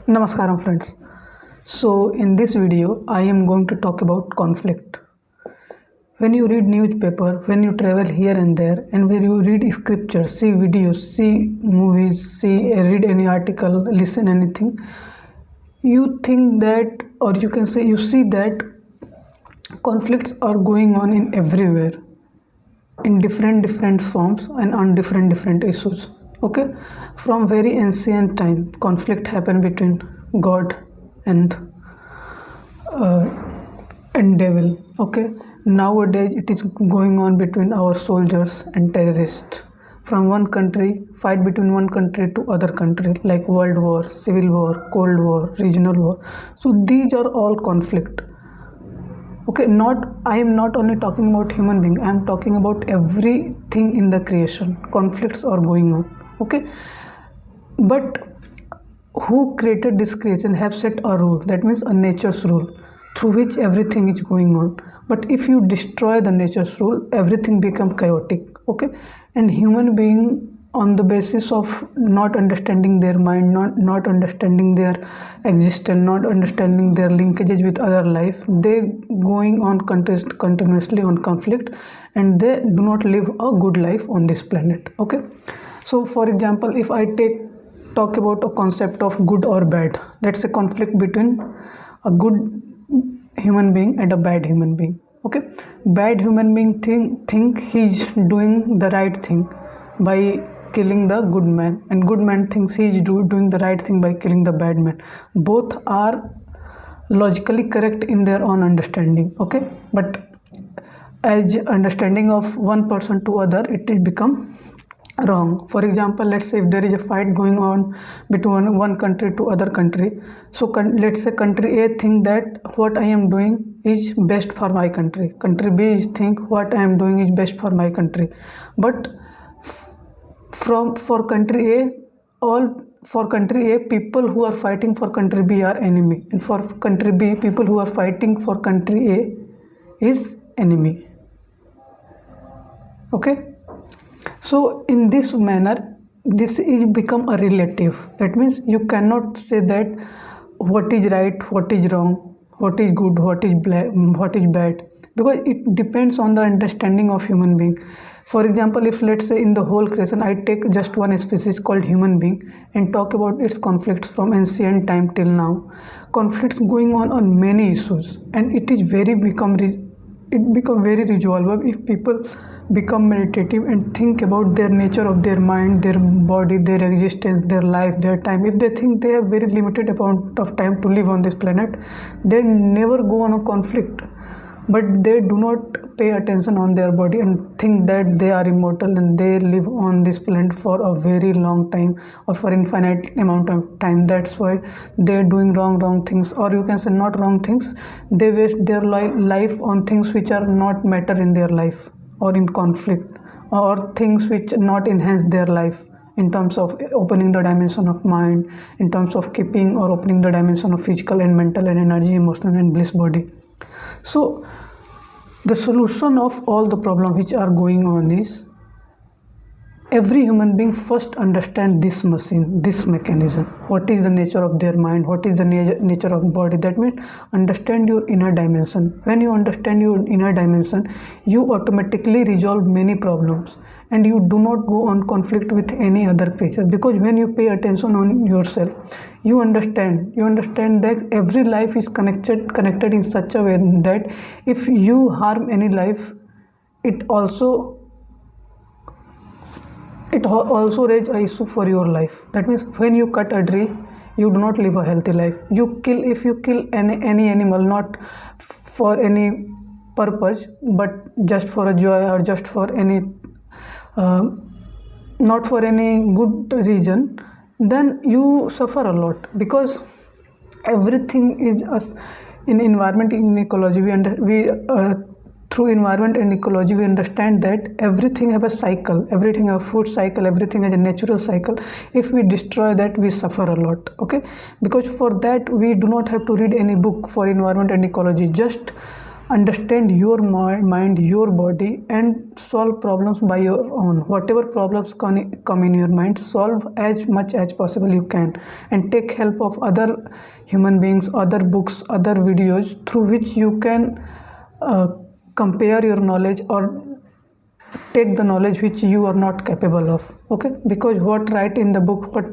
Namaskaram friends. So in this video I am going to talk about conflict. When you read newspaper, when you travel here and there, and when you read scriptures, see videos, see movies, read any article, listen anything, you think that, or you can say you see that conflicts are going on in everywhere, in different forms and on different issues. Okay, from very ancient time conflict happened between god and uh, devil. Okay, nowadays it is going on between our soldiers and terrorists. From one country, fight between one country to other country, like world war, civil war, cold war, regional war. So these are all conflict. Okay, not I am not only talking about human being, I am talking about everything in the creation. Conflicts are going on. Okay, but who created this creation have set a rule, that means a nature's rule through which everything is going on. But if you destroy the nature's rule, everything become chaotic. Okay, and human being, on the basis of not understanding their mind, not understanding their existence, not understanding their linkages with other life, they going on continuously on conflict, and they do not live a good life on this planet. Okay, so for example, if I talk about a concept of good or bad, let's say conflict between a good human being and a bad human being. Okay, bad human being think he's doing the right thing by killing the good man, and good man thinks he is doing the right thing by killing the bad man. Both are logically correct in their own understanding. Okay, but as understanding of one person to other, it will become wrong. For example, let's say if there is a fight going on between one country to other country, so let's say country A think that what I am doing is best for my country, country B think what I am doing is best for my country. But for country A, people who are fighting for country B are enemy, and for country B, people who are fighting for country A is enemy. Okay, so in this manner, this is become a relative. That means you cannot say that what is right, what is wrong, what is good, what is bad, because it depends on the understanding of human being. For example, if let's say in the whole creation I take just one species called human being and talk about its conflicts from ancient time till now, conflicts going on many issues, and it is become very resolvable if people become meditative and think about their nature of their mind, their body, their existence, their life, their time. If they think they have very limited amount of time to live on this planet, they never go on a conflict. But they do not pay attention on their body and think that they are immortal and they live on this planet for a very long time or for infinite amount of time. That's why they're doing wrong things, or you can say not wrong things. They waste their life on things which are not matter in their life, or in conflict, or things which not enhance their life in terms of opening the dimension of mind, in terms of keeping or opening the dimension of physical and mental and energy, emotional and bliss body. So the solution of all the problems which are going on is every human being first understand this machine, this mechanism. What is the nature of their mind? What is the nature of body? That means understand your inner dimension. When you understand your inner dimension, you automatically resolve many problems, and you do not go on conflict with any other creature, because when you pay attention on yourself, you understand that every life is connected in such a way that if you harm any life, it also raise a issue for your life. That means when you cut a tree, you do not live a healthy life. If you kill any animal, not for any purpose but just for a joy, or just for any not for any good reason, then you suffer a lot, because everything is us. In environment, in ecology, through environment and ecology, we understand that everything has a cycle, everything has a food cycle, everything has a natural cycle. If we destroy that, we suffer a lot. Okay, because for that we do not have to read any book for environment and ecology. Just understand your mind, your body, and solve problems by your own. Whatever problems come in your mind, solve as much as possible you can, and take help of other human beings, other books, other videos through which you can compare your knowledge or take the knowledge which you are not capable of. Okay, because what write in the book, what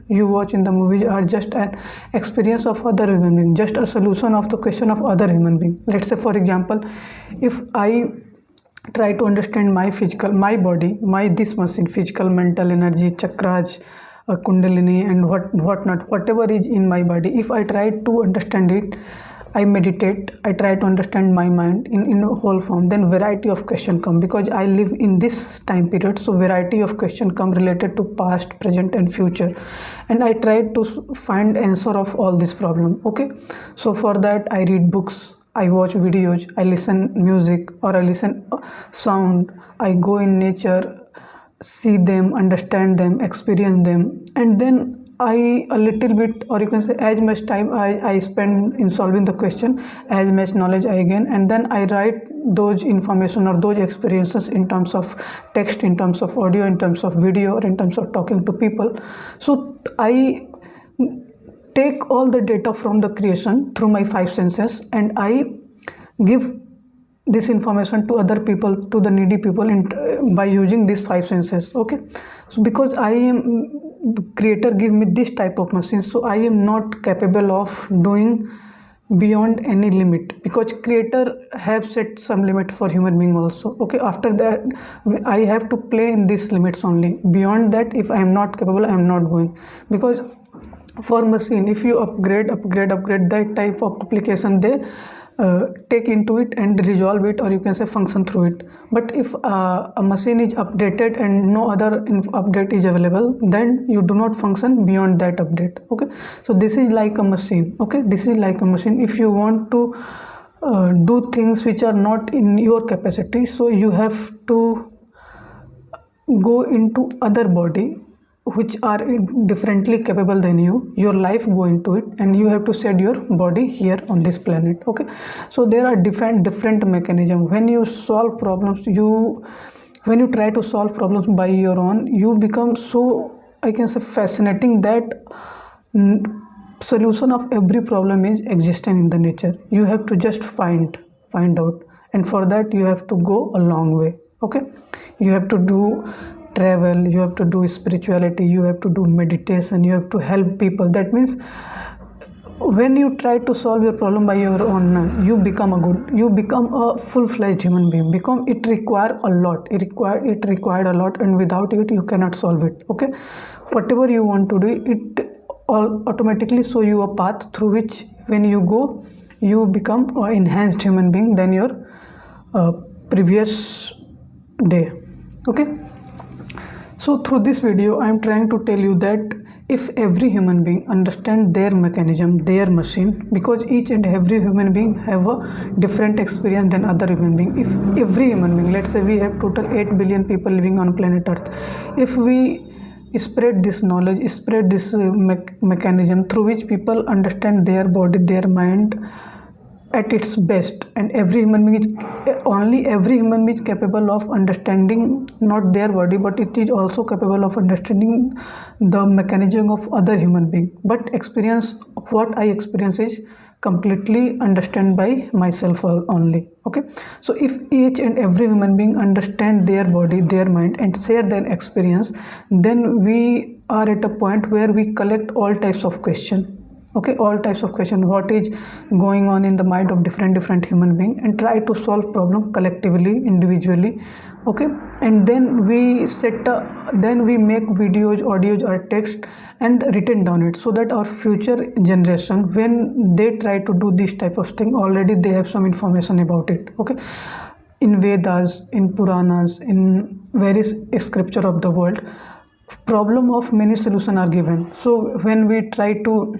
you watch in the movie are just an experience of other human being, just a solution of the question of other human being. Let's say for example, if I try to understand my body, my this machine, physical, mental, energy, chakras, kundalini, and whatnot, whatever is in my body, if I try to understand it, I meditate, I try to understand my mind in a whole form, then variety of question come, because I live in this time period, so variety of question come related to past, present, and future, and I try to find answer of all this problem. Okay, so for that I read books, I watch videos, I listen music, or I listen sound, I go in nature, see them, understand them, experience them, and then I a little bit, or you can say as much time I spend in solving the question, as much knowledge I gain, and then I write those information or those experiences in terms of text, in terms of audio, in terms of video, or in terms of talking to people. So I take all the data from the creation through my five senses, and I give this information to other people, to the needy people, by using these five senses. Okay, so because I am creator give me this type of machine, so I am not capable of doing beyond any limit, because creator have set some limit for human being also. Okay, after that I have to play in these limits only. Beyond that, if I am not capable, I am not going, because for machine, if you upgrade that type of application, they take into it and resolve it, or you can say function through it. But if a machine is updated and no other update is available, then you do not function beyond that update. Okay, so this is like a machine. Okay, this is like a machine. If you want to do things which are not in your capacity, so you have to go into other body which are differently capable than you, your life go into it, and you have to set your body here on this planet. Okay, so there are different mechanism. When you solve problems, when you try to solve problems by your own, you become so, I can say, fascinating that solution of every problem is existent in the nature. You have to just find out, and for that you have to go a long way. Okay, you have to do travel, you have to do spirituality, you have to do meditation, you have to help people. That means when you try to solve your problem by your own, you become a full-fledged human being. It require a lot, it required a lot, and without it you cannot solve it. Okay, whatever you want to do, it all automatically show you a path through which when you go, you become an enhanced human being than your previous day. Okay, so through this video I am trying to tell you that if every human being understand their mechanism, their machine, because each and every human being have a different experience than other human being. If every human being, let's say we have total 8 billion people living on planet Earth, if we spread this knowledge, spread this mechanism through which people understand their body, their mind at its best, and every human being is capable of understanding not their body, but it is also capable of understanding the mechanism of other human being. But experience, what I experience is completely understand by myself only. Okay, so if each and every human being understand their body, their mind, and share their experience, then we are at a point where we collect all types of questions. Okay, all types of question, what is going on in the mind of different human being, and try to solve problem collectively, individually. Okay, and then we then we make videos, audios, or text and written down it, so that our future generation, when they try to do this type of thing, already they have some information about it. Okay, in Vedas, in Puranas, in various scripture of the world, problem of many solution are given. So when we try to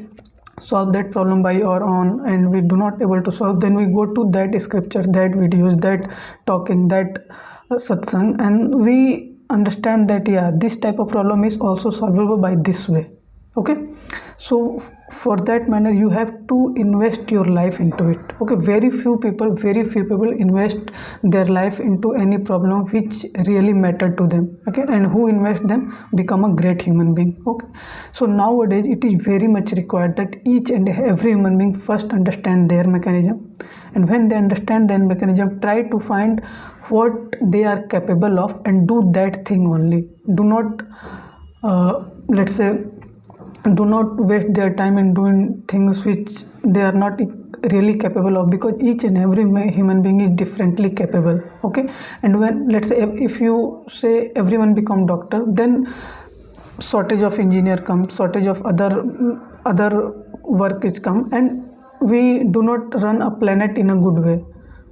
solve that problem by our own and we do not able to solve, then we go to that scripture, that videos, that talking, that satsang, and we understand that yeah, this type of problem is also solvable by this way. Okay, so for that manner you have to invest your life into it. Okay, very few people invest their life into any problem which really matter to them. Okay, and who invest them become a great human being. Okay, so nowadays it is very much required that each and every human being first understand their mechanism, and when they understand their mechanism, try to find what they are capable of and do that thing only. Do not let's say do not waste their time in doing things which they are not really capable of, because each and every human being is differently capable. Okay, and when, let's say, if you say everyone become doctor, then shortage of engineer come, shortage of other work is come, and we do not run a planet in a good way.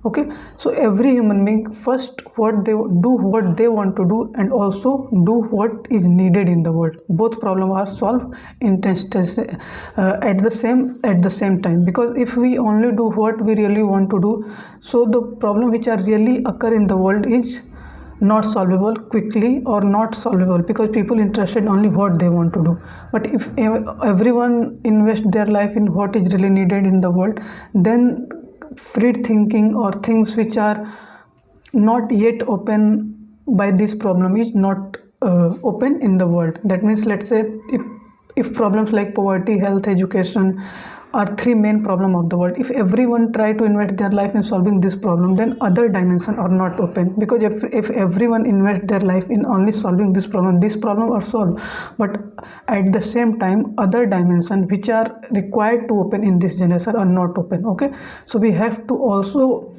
Okay, so every human being first what they want to do, and also do what is needed in the world. Both problems are solved at the same time, because if we only do what we really want to do, so the problem which are really occur in the world is not solvable quickly, or not solvable because people interested only what they want to do. But if everyone invest their life in what is really needed in the world, then free thinking or things which are not yet open by this problem is not open in the world. That means, let's say, if problems like poverty, health, education are three main problem of the world, if everyone try to invest their life in solving this problem, then other dimension are not open, because if everyone invest their life in only solving this problem are solved, but at the same time other dimension which are required to open in this generation are not open. Okay, so we have to also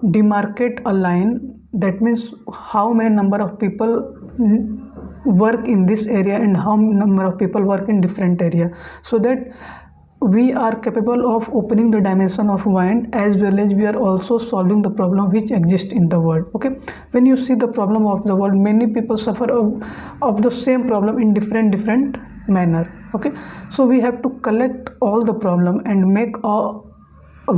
demarcate a line. That means how many number of people work in this area and how number of people work in different area, so that we are capable of opening the dimension of mind, as well as we are also solving the problem which exists in the world. Okay, when you see the problem of the world, many people suffer of the same problem in different manner. Okay, so we have to collect all the problem and make a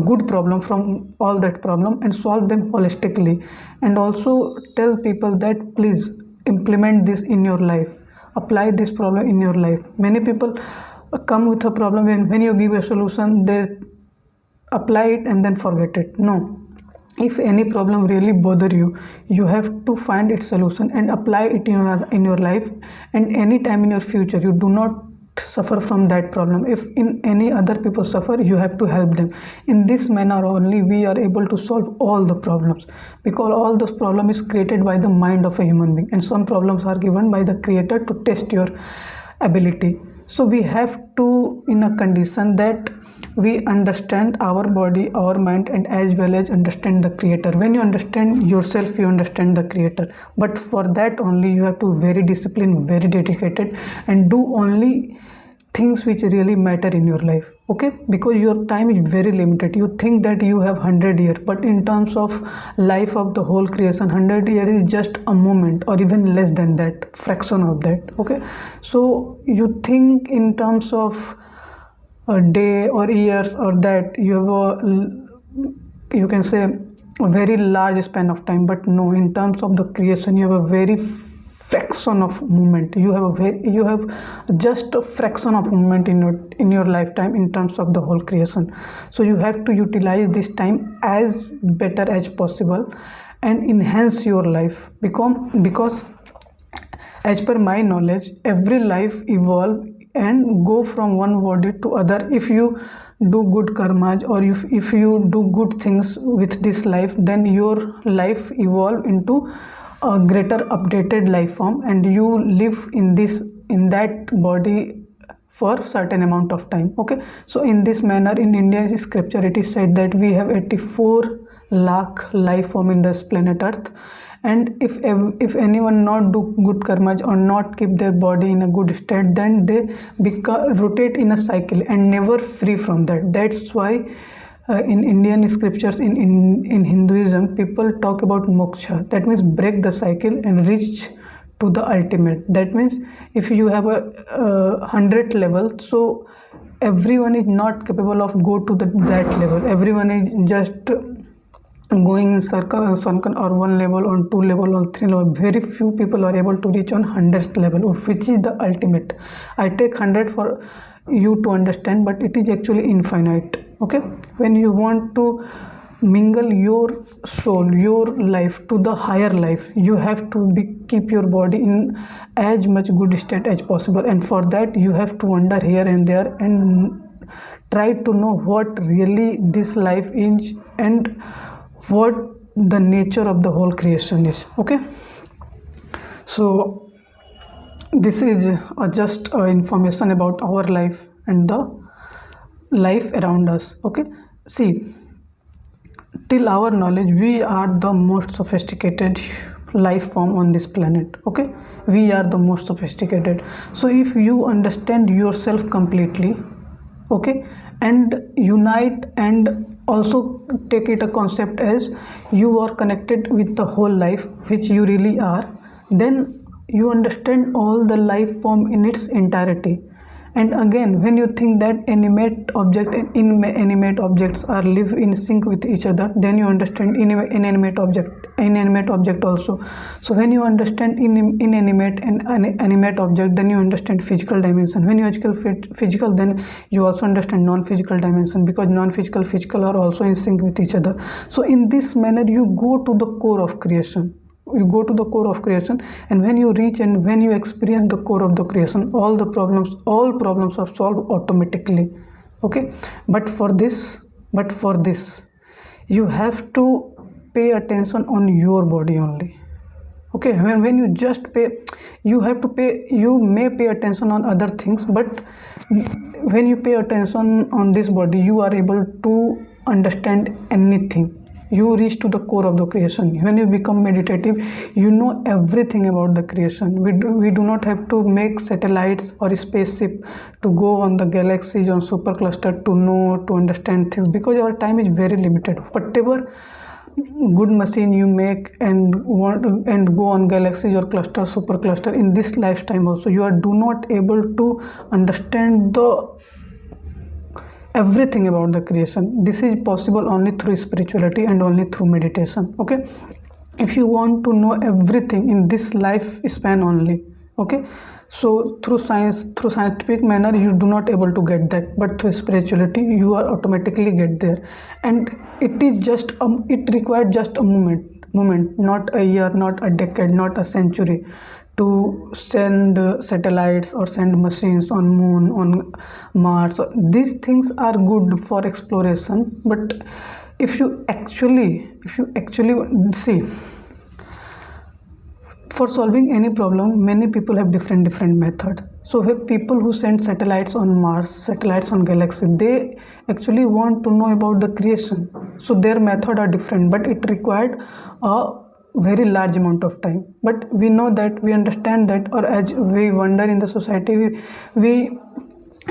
good problem from all that problem and solve them holistically, and also tell people that please implement this in your life, apply this problem in your life. Many people come with a problem, and when you give a solution they apply it and then forget it. No, if any problem really bother you, you have to find its solution and apply it in your life, and any time in your future you do not suffer from that problem. If in any other people suffer, you have to help them. In this manner only we are able to solve all the problems, because all those problem is created by the mind of a human being, and some problems are given by the creator to test your ability. So we have to, in a condition that we understand our body, our mind, and as well as understand the creator. When you understand yourself, you understand the creator. But for that only you have to very disciplined, very dedicated, and do only things which really matter in your life. Okay, because your time is very limited. You think that you have 100 years, but in terms of life of the whole creation, 100 years is just a moment, or even less than that, fraction of that. Okay, so you think in terms of a day or years, or that you have you can say a very large span of time, but no, in terms of the creation you have a very fraction of moment. You have just a fraction of moment in your lifetime in terms of the whole creation. So you have to utilize this time as better as possible and enhance your life, because as per my knowledge, every life evolve and go from one body to other. If you do good karmas, or if you do good things with this life, then your life evolve into a greater updated life form, and you live in that body for certain amount of time. Okay, so in this manner, in Indian scripture it is said that we have 84 lakh life form in this planet earth, and if anyone not do good karmas or not keep their body in a good state, then they rotate in a cycle and never free from that. That's why in Indian scriptures, in Hinduism, people talk about moksha. That means break the cycle and reach to the ultimate. That means if you have a 100 level, so everyone is not capable of go to that level. Everyone is just going in circle or one level, on two level, or three level. Very few people are able to reach on 100th level, which is the ultimate. I take 100 for you to understand, but it is actually infinite. Okay, when you want to mingle your soul, your life to the higher life, you have to keep your body in as much good state as possible, and for that you have to wander here and there and try to know what really this life is and what the nature of the whole creation is. Okay, so this is just information about our life and the life around us. Okay, see, till our knowledge we are the most sophisticated life form on this planet. Okay, we are the most sophisticated. So if you understand yourself completely, okay, and unite, and also take it a concept as you are connected with the whole life, which you really are, then you understand all the life form in its entirety. And again, when you think that animate object and inanimate objects are live in sync with each other, then you understand inanimate object also. So when you understand inanimate and animate object, then you understand physical dimension. When you understand physical, then you also understand non-physical dimension, because non-physical physical are also in sync with each other. So in this manner you go to the core of creation. You go to the core of creation, and when you reach and when you experience the core of the creation, all problems are solved automatically. Okay, but for this you have to pay attention on your body only. Okay, when you just pay, you may pay attention on other things, but when you pay attention on this body, you are able to understand anything. You reach to the core of the creation. When you become meditative, you know everything about the creation. We do not have to make satellites or a spaceship to go on the galaxies, on supercluster to understand things, because our time is very limited. Whatever good machine you make and go on galaxies or cluster, supercluster, in this lifetime also, you are do not able to understand the everything about the creation. This is possible only through spirituality and only through meditation. Okay, if you want to know everything in this life span only, okay, so through scientific manner you do not able to get that, but through spirituality you are automatically get there. And it is just it required just a moment, not a year, not a decade, not a century, to send satellites or send machines on moon, on Mars. These things are good for exploration, but if you actually see, for solving any problem, many people have different method. So we have people who send satellites on Mars, satellites on galaxy, they actually want to know about the creation, so their method are different, but it required a very large amount of time. But we know that, we understand that, or as we wander in the society, we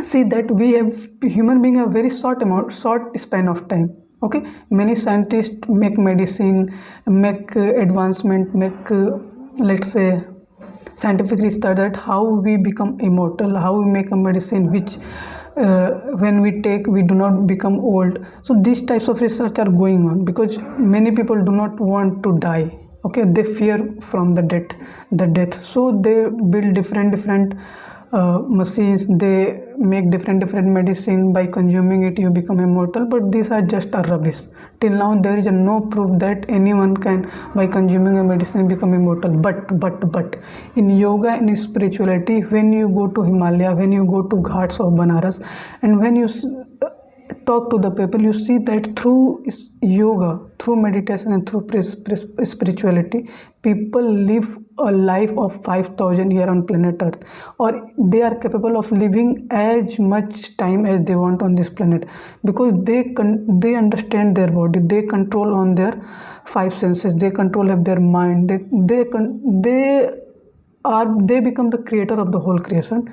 see that we have human being a very short span of time. Okay, many scientists make medicine, make advancement, make let's say scientific research, that how we become immortal, how we make a medicine which when we take we do not become old. So these types of research are going on, because many people do not want to die. Okay, they fear from the death, so they build different machines, they make different medicine. By consuming it you become immortal, but these are just a rubbish. Till now there is no proof that anyone can by consuming a medicine become immortal. But in yoga and in spirituality, when you go to Himalaya, when you go to Ghats of Banaras, and when you talk to the people, you see that through yoga, through meditation, and through spirituality, people live a life of 5,000 years on planet Earth, or they are capable of living as much time as they want on this planet, because they understand their body, they control on their 5 senses, they control of their mind, they become the creator of the whole creation,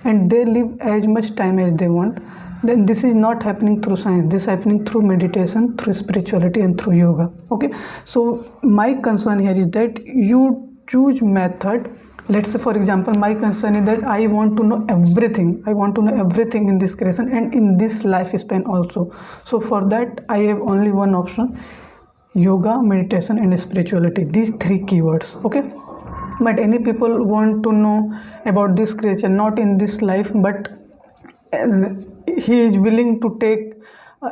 and they live as much time as they want. Then this is not happening through science, this is happening through meditation, through spirituality, and through yoga. Okay, so my concern here is that you choose method. Let's say for example, my concern is that I want to know everything, in this creation and in this lifespan also. So for that I have only one option. yoga, meditation, and spirituality. These three keywords. Okay, but any people want to know about this creation, not in this life, but he is willing to take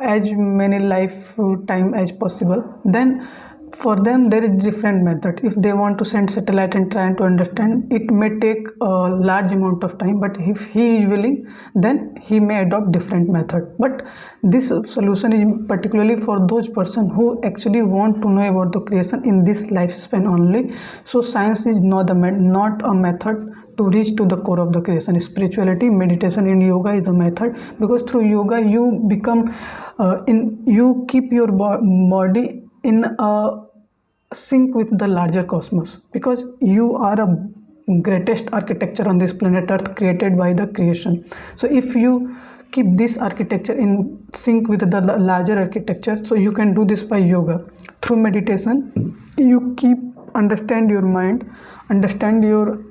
as many lifetime as possible. Then for them there is different method. If they want to send satellite and try to understand, it may take a large amount of time, but if he is willing, then he may adopt different method. But this solution is particularly for those person who actually want to know about the creation in this lifespan only. So science is not a method to reach to the core of the creation. Spirituality, meditation, and yoga is the method, because through yoga you become you keep your body in a sync with the larger cosmos, because you are a greatest architecture on this planet Earth, created by the creation. So if you keep this architecture in sync with the larger architecture, so you can do this by yoga. Through meditation you keep understand your mind, understand your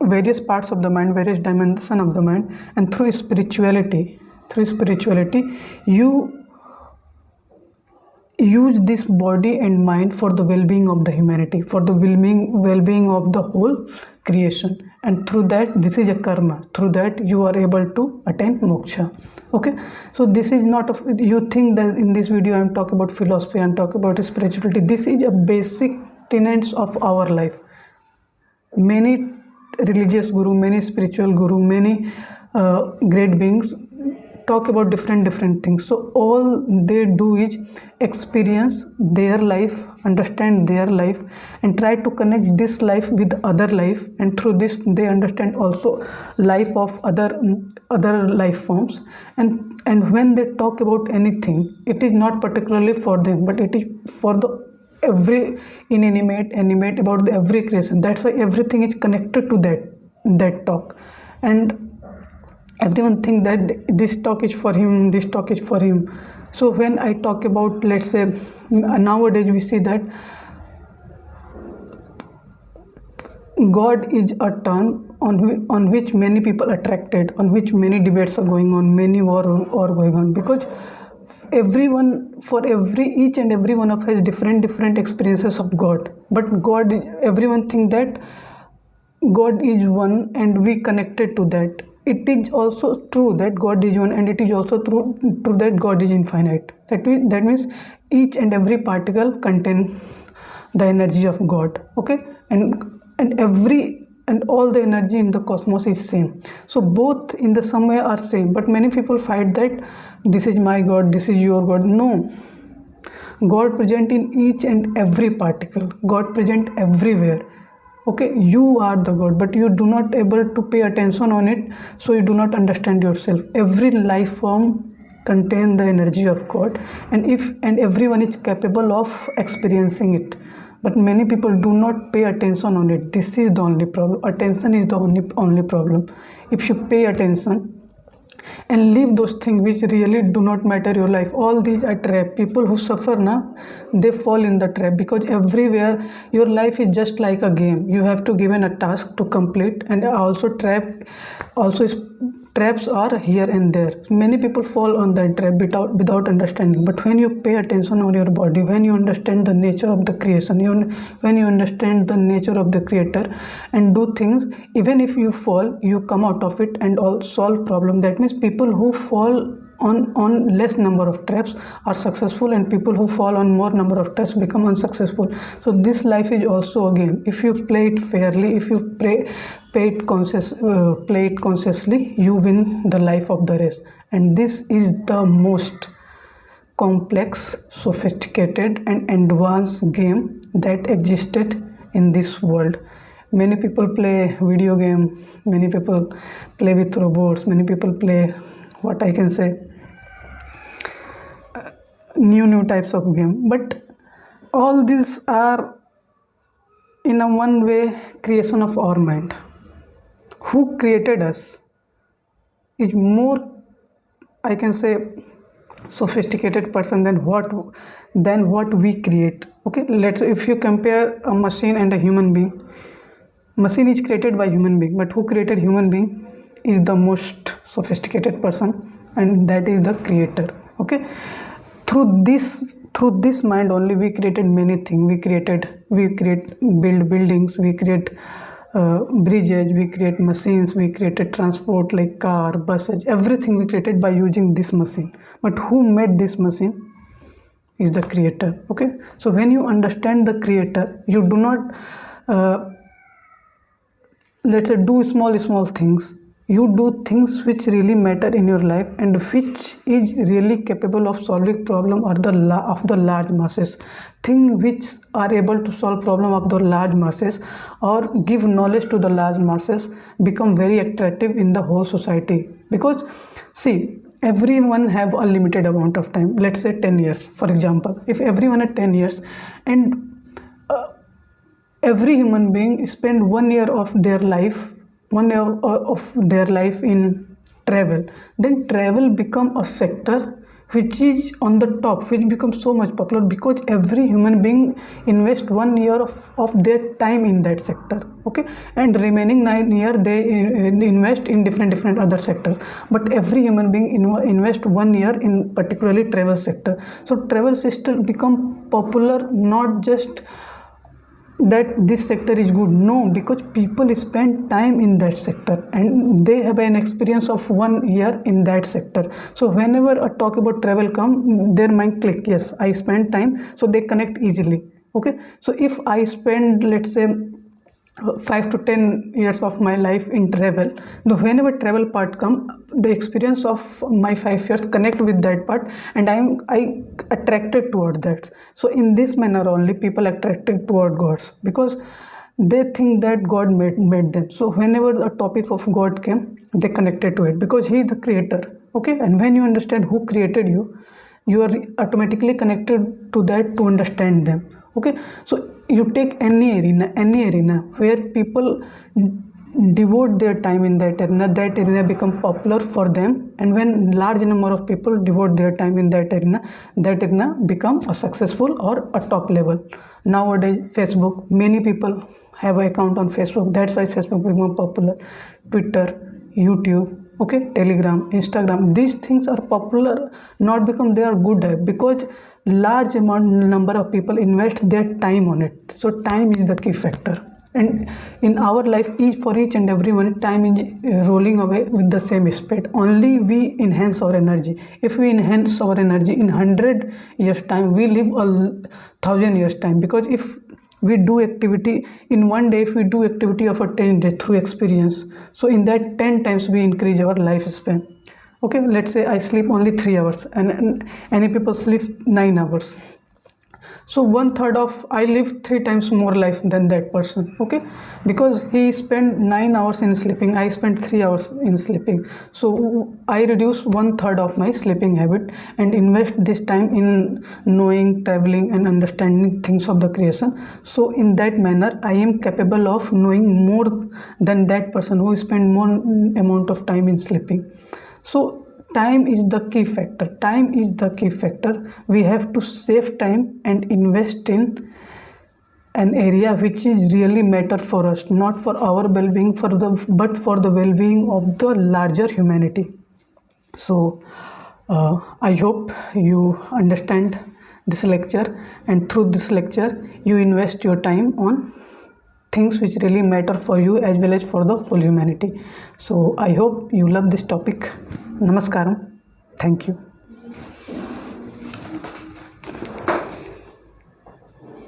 various parts of the mind, various dimensions of the mind. And through spirituality you use this body and mind for the well-being of the humanity, for the well-being of the whole creation. And through that, this is a karma, through that you are able to attain moksha. Okay, so this is not you think that in this video I am talking about philosophy, I am talking about spirituality. This is a basic tenets of our life. Many religious guru, many spiritual guru, many great beings talk about different things. So all they do is experience their life, understand their life, and try to connect this life with other life, and through this they understand also life of other life forms. And when they talk about anything, it is not particularly for them, but it is for the every inanimate, animate, about the every creation. That's why everything is connected to that talk. And everyone think that this talk is for him, this talk is for him. So when I talk about, let's say nowadays we see that God is a term on which many people are attracted, on which many debates are going on, many war are going on, because each and every one of us has different experiences of God. But God, everyone think that God is one and we connected to that. It is also true that God is one, and it is also true that God is infinite. That means each and every particle contains the energy of God. Okay, and all the energy in the cosmos is same. So both in the some way are same. But many people fight that this is my God, this is your God. No, God present in each and every particle. God present everywhere. Okay, you are the God, but you do not able to pay attention on it, so you do not understand yourself. Every life form contains the energy of God, and everyone is capable of experiencing it. But many people do not pay attention on it. This is the only problem. Attention is the only problem. If you pay attention and leave those things which really do not matter your life, all these are trap. People who suffer now, they fall in the trap, because everywhere your life is just like a game. You have to given a task to complete, and traps are here and there. Many people fall on that trap without understanding. But when you pay attention on your body, when you understand the nature of the creation, when you understand the nature of the creator and do things, even if you fall, you come out of it and all solve problem. That means people who fall on less number of traps are successful, and people who fall on more number of traps become unsuccessful. So this life is also a game. If you play it fairly, if you play it consciously, you win the life of the race. And this is the most complex, sophisticated, and advanced game that existed in this world. Many people play video game, many people play with robots, many people play, what I can say, new types of game. But all these are in a one way creation of our mind. Who created us is more, I can say, sophisticated person than what we create. Okay, let's say if you compare a machine and a human being, machine is created by human being, but who created human being is the most sophisticated person, and that is the creator. Okay, through this through this mind only we created many things. Build buildings, we create bridges, we create machines, we created transport like car, buses, everything we created by using this machine. But who made this machine is the creator. Okay, so when you understand the creator, you do not let's say do small things. You do things which really matter in your life and which is really capable of solving problem or of the large masses. Things which are able to solve problem of the large masses or give knowledge to the large masses become very attractive in the whole society. Because see, everyone have a limited amount of time. Let's say 10 years, for example. If everyone had 10 years and every human being spend 1 year of their life in travel, then travel become a sector which is on the top, which becomes so much popular because every human being invest 1 year of their time in that sector. Okay, and remaining 9 years they invest in different other sectors, but every human being invest 1 year in particularly travel sector. So travel sector become popular not just that this sector is good, no, because people spend time in that sector and they have an experience of 1 year in that sector. So whenever a talk about travel come, their mind click, yes, I spend time, so they connect easily. Okay, so if I spend, let's say, 5 to 10 years of my life in travel, the whenever travel part come, the experience of my 5 years connect with that part and I attracted toward that. So in this manner only people attracted toward gods, because they think that God made them. So whenever the topic of God came, they connected to it because he is the creator. Okay, and when you understand who created you, you are automatically connected to that to understand them. Okay, so you take any arena where people devote their time in that arena become popular for them, and when large number of people devote their time in that arena become a successful or a top level. Nowadays Facebook, many people have an account on Facebook, that's why Facebook become popular. Twitter, YouTube, okay, Telegram, Instagram, these things are popular not because they are good, because large number of people invest their time on it. So time is the key factor, and in our life for each and everyone time is rolling away with the same speed. Only we enhance our energy. If we enhance our energy in 100 years time, we live 1,000 years time, because if we do activity in 1 day, if we do activity of a 10 days through experience, so in that 10 times we increase our lifespan. Okay, let's say I sleep only 3 hours and any people sleep 9 hours, so 1/3 of I live 3 times more life than that person. Okay, because he spent 9 hours in sleeping, I spent 3 hours in sleeping, so I reduce 1/3 of my sleeping habit and invest this time in knowing, traveling and understanding things of the creation. So in that manner I am capable of knowing more than that person who spend more amount of time in sleeping. So time is the key factor. Time is the key factor. We have to save time and invest in an area which is really matter for us, not for our well-being, but for the well-being of the larger humanity. So I hope you understand this lecture, and through this lecture you invest your time on things which really matter for you as well as for the full humanity. So I hope you love this topic. Namaskaram. Thank you.